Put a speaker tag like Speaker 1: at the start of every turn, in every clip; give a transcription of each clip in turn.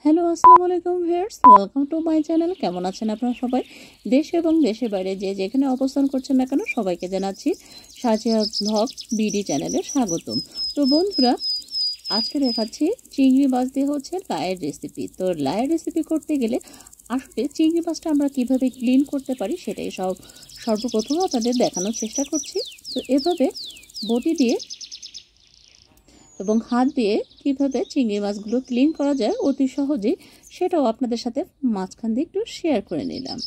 Speaker 1: Hello আসসালামু আলাইকুম viewers, welcome to my channel. কেমন আছেন আপনারা সবাই? দেশ এবং দেশের বাইরে যে যেখানে অবস্থান করছেন না কেন সবাইকে জানাচ্ছি সাজিয়া ব্লগ বিডি চ্যানেলে স্বাগতম। তো বন্ধুরা, আজকে দেখাচ্ছি চিংড়ি মাছ দিয়ে হচ্ছে লায়ের রেসিপি। তো লায়ের রেসিপি করতে গেলে আসলে চিংড়ি মাছটা আমরা কিভাবে ক্লিন করতে পারি সেটাই সর্বপ্রথম আপনাদের দেখানোর চেষ্টা করছি। তো এভাবে বটি দিয়ে এবং হাত দিয়ে কিভাবে চিংড়ি মাছগুলো ক্লিন করা যায় অতি সহজেই, সেটাও আপনাদের সাথে মাঝখান দিয়ে একটু শেয়ার করে নিলাম।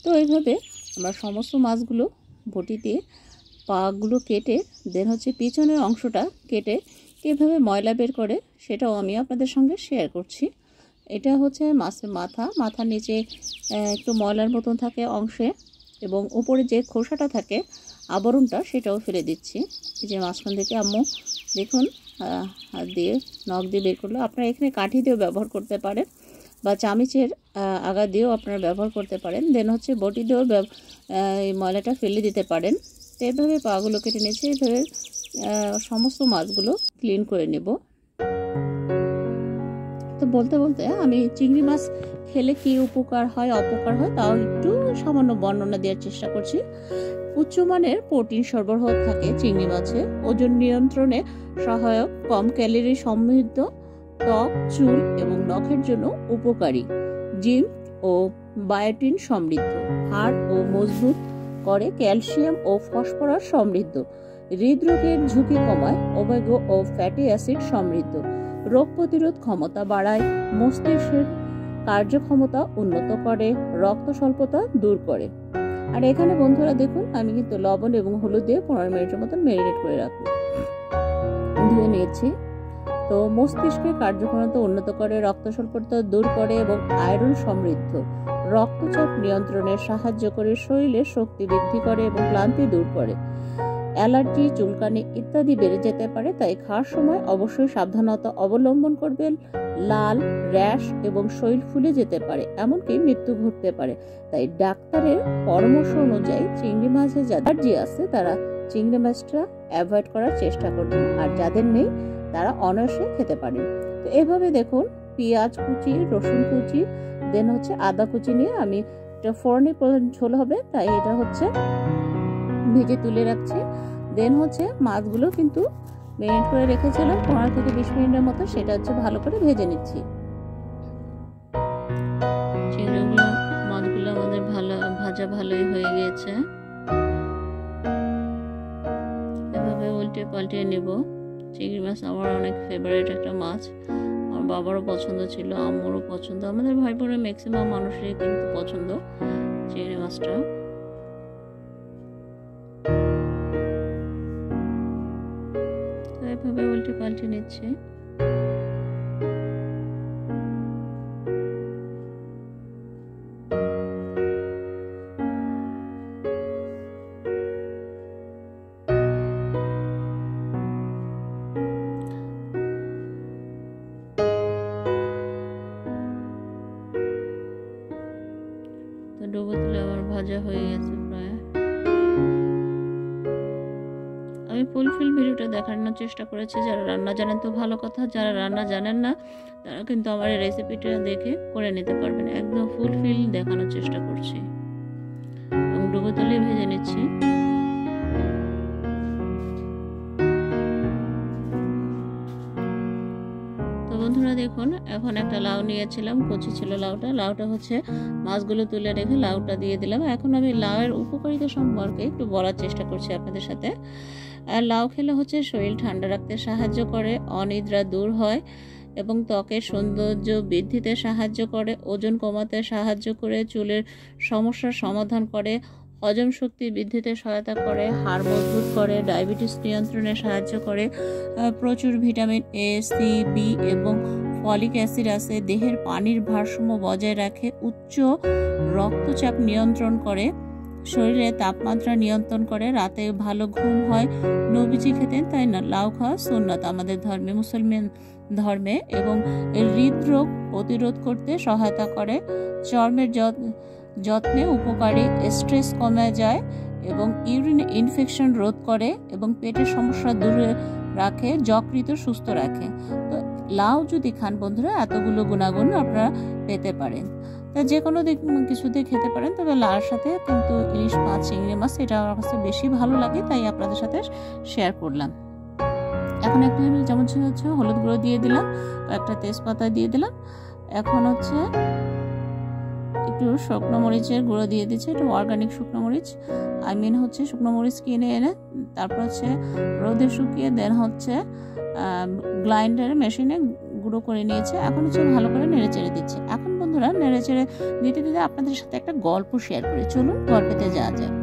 Speaker 1: তো এইভাবে আমরা সমস্ত মাছগুলো বটি দিয়ে পাগুলো কেটে দেন হচ্ছে পিছনের অংশটা কেটে কীভাবে ময়লা বের করে সেটাও আমি আপনাদের সঙ্গে শেয়ার করছি। এটা হচ্ছে মাছের মাথার নিচে একটু ময়লার মতন থাকে অংশে, এবং উপরে যে খোসাটা থাকে আবরণটা সেটাও ফেলে দিচ্ছি। এই যে মাঝখান থেকে আম্মু দেখুন হাত দিয়ে নখ দিয়ে বের করলো। আপনারা এখানে কাঠি দিয়েও ব্যবহার করতে পারেন বা চামিচের আগা দিয়েও আপনারা ব্যবহার করতে পারেন। দেন হচ্ছে বটি দিয়েও এই ময়লাটা ফেলে দিতে পারেন। তো এইভাবে পাগুলো কেটে নিয়েছি। এইভাবে সমস্ত মাছগুলো ক্লিন করে নেব। তো বলতে বলতে আমি চিংড়ি মাছ খেলে কী উপকার হয় অপকার হয় তাও একটু সামান্য বর্ণনা দেওয়ার চেষ্টা করছি। উচ্চমানের প্রোটিন সরবরাহ থাকে চিংড়ি মাছে, ওজন নিয়ন্ত্রণে সহায়ক, কম ক্যালোরি সমৃদ্ধ, ত্বক, চুল এবং নখের জন্য উপকারী, জিঙ্ক ও বায়োটিন সমৃদ্ধ, হাড় ও মজবুত করে, ক্যালসিয়াম ও ফসফরাস সমৃদ্ধ, হৃদরোগের ঝুঁকি কমায়, ওমেগা ও ফ্যাটি অ্যাসিড সমৃদ্ধ, রোগ প্রতিরোধ ক্ষমতা বাড়ায়, মস্তিষ্কের কার্যক্ষমতা উন্নত করে, রক্ত স্বল্পতা দূর করে। আর এখানে বন্ধুরা দেখুন আমি কিন্তু লবণ এবং হলুদ দিয়ে 15 মিনিটের মতন ম্যারিনেট করে রাখবো, ধুয়ে নিয়েছি। তো মস্তিষ্কের কার্যক্ষমতা উন্নত করে, রক্ত স্বল্পতা দূর করে এবং আয়রন সমৃদ্ধ, রক্তচাপ নিয়ন্ত্রণে সাহায্য করে, শরীরের শক্তি বৃদ্ধি করে এবং ক্লান্তি দূর করে, অ্যালার্জি, চুলকানি ইত্যাদি বেড়ে যেতে পারে। তাই খাওয়ার সময় অবশ্যই সাবধানতা অবলম্বন করবেন। লাল, র্যাশ এবং শরীর ফুলে যেতে পারে, এমনকি মৃত্যু ঘটতে পারে। তাই ডাক্তারের পরামর্শ অনুযায়ী চিংড়ি মাছে যাদের অ্যালার্জি আছে তারা চিংড়ি মাছটা অ্যাভয়েড করার চেষ্টা করবেন, আর যাদের নেই তারা অনায়াসে খেতে পারেন। তো এভাবে দেখুন পেঁয়াজ কুচি, রসুন কুচি, দেন হচ্ছে আদা কুচি নিয়ে আমি এটা ফোড়নের ঝোল হবে তাই এটা হচ্ছে ভেজে তুলে রাখছি। দেন হচ্ছে মাছগুলো কিন্তু ম্যারিনেট করে রেখেছিলাম 15 থেকে 20 মিনিটের মতো, সেটা হচ্ছে ভালো করে ভেজে নিচ্ছি। মাছগুলো আমাদের ভাজা ভালোই হয়ে গিয়েছে। এভাবে উল্টে পাল্টে নেব। চিংড়ি মাছ আমার অনেক ফেভারিট একটা মাছ, আমার বাবারও পছন্দ ছিল, আম্মুরও পছন্দ, আমাদের ভাই বোনের ম্যাক্সিমাম মানুষেরই কিন্তু পছন্দ চিংড়ি মাছটা। এভাবে উল্টে পাল্টে নিচ্ছে। তো ডুবো তুলে আবার ভাজা হয়ে গেছে প্রায়। আমি ফুলফিল ভিডিওটা দেখানোর চেষ্টা করেছি। যারা রান্না জানেন তো ভালো কথা, যারা রান্না জানেন না তারা কিন্তু আমার এই রেসিপিটা দেখে করে নিতে পারবেন। একদম ফুলফিল দেখানোর চেষ্টা করছি এবং ডুবো তুলে ভেজে নিচ্ছি। তো বন্ধুরা দেখুন এখন একটা লাউ নিয়েছিলাম, কচি ছিল লাউটা হচ্ছে মাছগুলো তুলে রেখে লাউটা দিয়ে দিলাম। এখন আমি লাউয়ের উপকারিতা সম্পর্কে একটু বলার চেষ্টা করছি আপনাদের সাথে। আর লাউ খেলে হচ্ছে শরীর ঠান্ডা রাখতে সাহায্য করে, অনিদ্রা দূর হয় এবং ত্বকের সৌন্দর্য বৃদ্ধিতে সাহায্য করে, ওজন কমাতে সাহায্য করে, চুলের সমস্যার সমাধান করে, হজম শক্তি বৃদ্ধিতে সহায়তা করে, হাড় মজবুত করে, ডায়াবেটিস নিয়ন্ত্রণে সাহায্য করে, প্রচুর ভিটামিন এ, সি, বি এবং ফলিক অ্যাসিড আছে, দেহের পানির ভারসাম্য বজায় রাখে, উচ্চ রক্তচাপ নিয়ন্ত্রণ করে, শরীরে তাপমাত্রা নিয়ন্ত্রণ করে, রাতে ভালো ঘুম হয়। নবীজি খেতেন তাই না লাউ খাওয়া সুন্নাত আমাদের ধর্মে, মুসলমান ধর্মে, এবং হৃদরোগ প্রতিরোধ করতে সহায়তা করে, চর্মের যত্নে উপকারী, স্ট্রেস কমে যায় এবং ইউরিন ইনফেকশন রোধ করে এবং পেটের সমস্যা দূরে রাখে, যকৃত সুস্থ রাখে। তো লাউ যদি খান বন্ধুরা, এতগুলো গুণাগুণ আপনারা পেতে পারেন। তা যে কোনো কিছু দিয়ে খেতে পারেন, তবে লাউর সাথে কিন্তু ইলিশ মাছ, চিংড়ি মাছ এটা আমার কাছে বেশি ভালো লাগে, তাই আপনাদের সাথে শেয়ার করলাম। এখন 1 টেবিল চামচ হচ্ছে হলুদ গুঁড়ো দিয়ে দিলাম, একটা তেজপাতা দিয়ে দিলাম। এখন হচ্ছে একটু শুকনো মরিচের গুঁড়ো দিয়ে দিচ্ছি, একটু অর্গানিক শুকনো মরিচ, হচ্ছে শুকনো মরিচ কিনে এনে তারপর হচ্ছে রোদে শুকিয়ে দেন হচ্ছে গ্রাইন্ডার মেশিনে গুঁড়ো করে নিয়েছে। এখন হচ্ছে ভালো করে নেড়ে চেড়ে দিচ্ছি। এখন বন্ধুরা নেড়ে চেড়ে দিতে দিতে আপনাদের সাথে একটা গল্প শেয়ার করি, চলুন গল্পেতে যাওয়া যায়।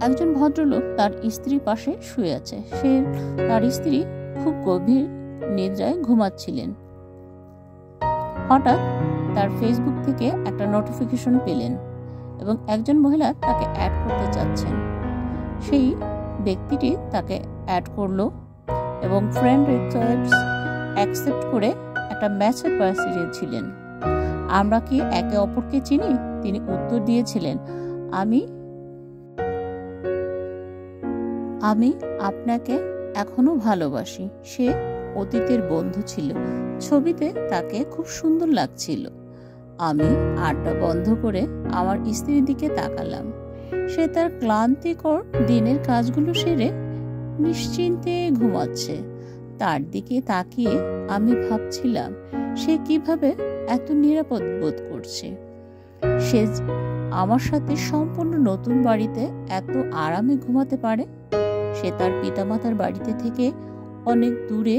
Speaker 1: একজন ভদ্রলোক তার স্ত্রীর পাশে শুয়ে আছে। তার স্ত্রী খুব গভীর নিদ্রায় ঘুমাচ্ছিলেন। হঠাৎ তার ফেসবুক থেকে একটা নোটিফিকেশন পেলেন এবং একজন মহিলা তাকে অ্যাড করতে চাচ্ছেন। সেই ব্যক্তিটি তাকে অ্যাড করলো এবং ফ্রেন্ড রিকোয়েস্ট অ্যাকসেপ্ট করে একটা মেসেজ পাঠিয়েছিলেন। আমরা কি একে অপরকে চিনি? তিনি উত্তর দিয়েছিলেন, আমি আপনাকে এখনো ভালোবাসি। সে অতীতের বন্ধু ছিল। ছবিতে তাকে খুব সুন্দর লাগছিল। আমি আড্ডা বন্ধ করে আমার স্ত্রীর দিকে তাকালাম। সে তার ক্লান্তিকর দিনের কাজগুলো সেরে নিশ্চিন্তে ঘুমাচ্ছে। তার দিকে তাকিয়ে আমি ভাবছিলাম সে কিভাবে এত নিরাপদ বোধ করছে। সে আমার সাথে সম্পূর্ণ নতুন বাড়িতে এত আরামে ঘুমাতে পারে। সে তার পিতামাতার বাড়িতে থেকে অনেক দূরে,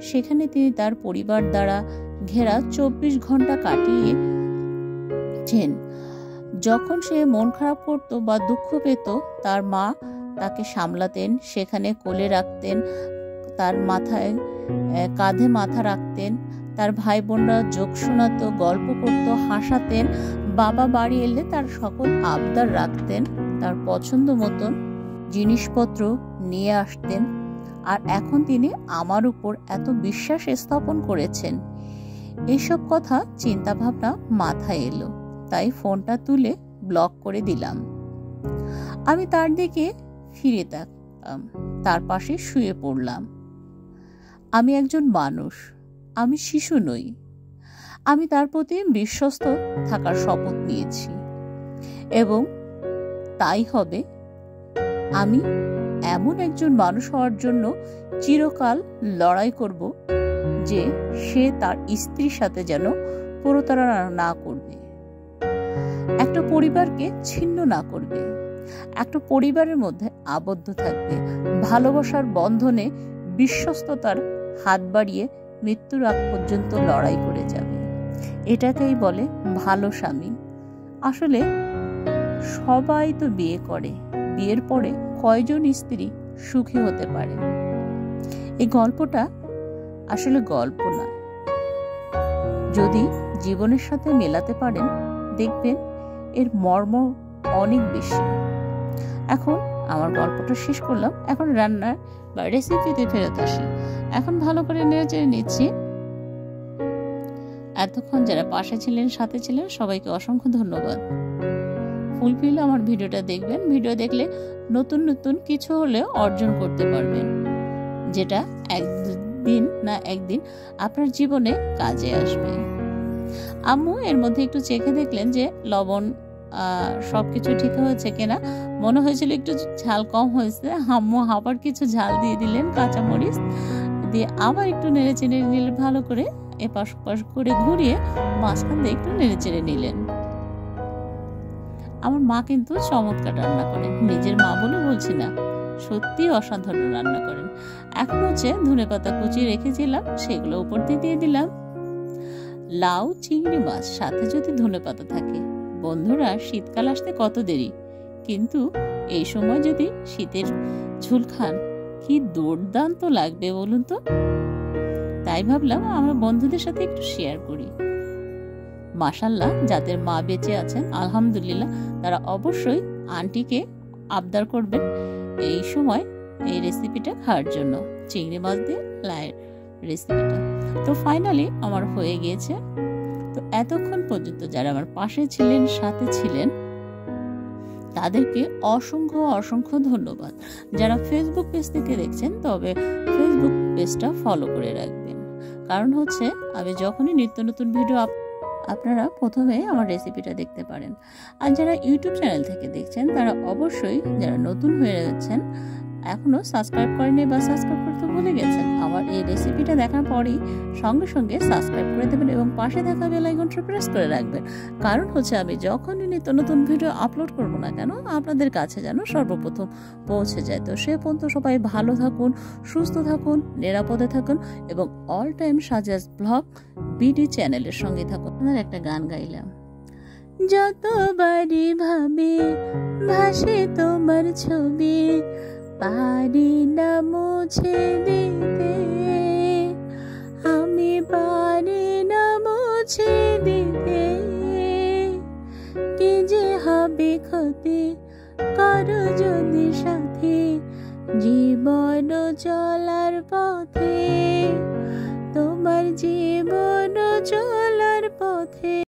Speaker 1: সেখানে তিনি তার পরিবার দ্বারা ঘেরা 24 ঘন্টা কাটিয়েছেন। যখন সে মন খারাপ করত বা দুঃখ পেত, তার মা তাকে সামলাতেন, সেখানে কোলে রাখতেন, তার কাঁধে মাথা রাখতেন। তার ভাই বোনরা যোগ শোনাতো, গল্প করতো, হাসাতেন। বাবা বাড়ি এলে তার সকল আবদার রাখতেন, তার পছন্দ মতন জিনিসপত্র নিয়ে আসতেন। আর এখন তিনি আমার উপর এত বিশ্বাস স্থাপন করেছেন। এইসব কথা চিন্তা ভাবনা মাথায় এলো, তাই ফোনটা তুলে ব্লক করে দিলাম। আমি তার দিকে ফিরে তাকালাম, তার পাশে শুয়ে পড়লাম। আমি একজন মানুষ, আমি শিশু নই। আমি তার প্রতি বিশ্বস্ত থাকার শপথ নিয়েছি এবং তাই হবে। আমি এমন একজন মানুষ হওয়ার জন্য চিরকাল লড়াই করব যে সে তার স্ত্রীর সাথে যেন প্রতারণা না করবে, একটা পরিবারকে ছিন্ন না করবে, একটা পরিবারের মধ্যে আবদ্ধ থাকবে, ভালোবাসার বন্ধনে বিশ্বস্ততার হাত বাড়িয়ে মৃত্যুর আগ পর্যন্ত লড়াই করে যাবে। এটাকেই বলে ভালো স্বামী। আসলে সবাই তো বিয়ে করে, বিয়ের পরে কয়জন স্ত্রী সুখী হতে পারে? এই গল্পটা আসলে গল্প না, যদি জীবনের সাথে মেলাতে পারেন দেখবেন এর মর্ম অনেক বেশি। এখন আমার গল্পটা শেষ করলাম, এখন রান্নার বা রেসিপিতে ফেরত আসি। এখন ভালো করে নেড়েচেড়ে নিচ্ছি। এতক্ষণ যারা পাশে ছিলেন, সাথে ছিলেন, সবাইকে অসংখ্য ধন্যবাদ। ফুলফিল আমার ভিডিওটা দেখবেন। ভিডিও দেখলে নতুন নতুন কিছু হলে অর্জন করতে পারবেন, যেটা একদিন না একদিন আপনার জীবনে কাজে আসবে। আম্মু এর মধ্যে একটু চেখে দেখলেন যে লবণ সবকিছু ঠিক হয়েছে কিনা। মনে হয়েছিল একটু ঝাল কম হয়েছে। আম্মু আবার কিছু ঝাল দিয়ে দিলেন, কাঁচামরিচ দিয়ে আবার একটু নেড়ে চেড়ে নিলেন, ভালো করে এপাশ ওপাশ করে ঘুরিয়ে মাঝখান দিয়ে একটু নেড়ে চেড়ে নিলেন। আমার মা কিন্তু চমৎকার রান্না করেন, নিজের মা বলে বলছি না, সত্যি অসাধারণ রান্না করেন। এখন হচ্ছে ধনেপাতা কুচি রেখেছিলাম, সেগুলো উপর দিয়ে দিলাম। লাউ, চিংড়ি মাছ, সাথে যদি ধনেপাতা থাকে, বন্ধুরা শীতকাল আসতে কত দেরি, কিন্তু এই সময় যদি শীতের ঝোল খান কি দুর্দান্ত লাগবে বলুন তো। তাই ভাবলাম আমরা বন্ধুদের সাথে একটু শেয়ার করি। মাশাআল্লাহ, যাদের মা বেঁচে আছেন আলহামদুলিল্লাহ, তারা অবশ্যই আন্টিকে আবদার করবেন এই সময় এই রেসিপিটা খাওয়ার জন্য, চিংড়ি মাছ দিয়ে লাউয়ের রেসিপিটা। তো ফাইনালি আমার হয়ে গিয়েছে। তো এতক্ষণ পর্যন্ত যারা আমার পাশে ছিলেন, সাথে ছিলেন, তাদেরকে অসংখ্য অসংখ্য ধন্যবাদ। যারা ফেসবুক পেজ থেকে দেখছেন, তবে ফেসবুক পেজটা ফলো করে রাখবেন। কারণ হচ্ছে আমি যখনই নিত্য নতুন ভিডিও আপনারা প্রথমে আমার রেসিপিটা দেখতে পারেন। আর যারা ইউটিউব চ্যানেল থেকে দেখছেন তারা অবশ্যই, যারা নতুন হয়ে যাচ্ছেন এখনও সাবস্ক্রাইব করেনি বা সাবস্ক্রাইব করতে ভুলে গেছেন, আমার এই রেসিপিটা দেখার পরেই সঙ্গে সঙ্গে সাবস্ক্রাইব করে দেবেন এবং পাশে থাকা বেল আইকনটা প্রেস করে রাখবেন। কারণ হচ্ছে আমি যখনই নিত্য নতুন ভিডিও আপলোড করব না কেন আপনাদের কাছে যেন সর্বপ্রথম পৌঁছে যায়। তো সে পর্যন্ত সবাই ভালো থাকুন, সুস্থ থাকুন, নিরাপদে থাকুন এবং অল টাইম সাজাস ব্লগ বিডি চ্যানেলের সঙ্গে থাকুন। আপনার একটা গান গাইলাম। যতবারই ভাবে ভাসে তোমার ছবি, পারি না মুছে দিতে, আমি পারি না মুছে দিতে। কি যে হবে ক্ষতি করো যদি সাথে, জীবন চলার পথে, তোমার জীবন চলার পথে।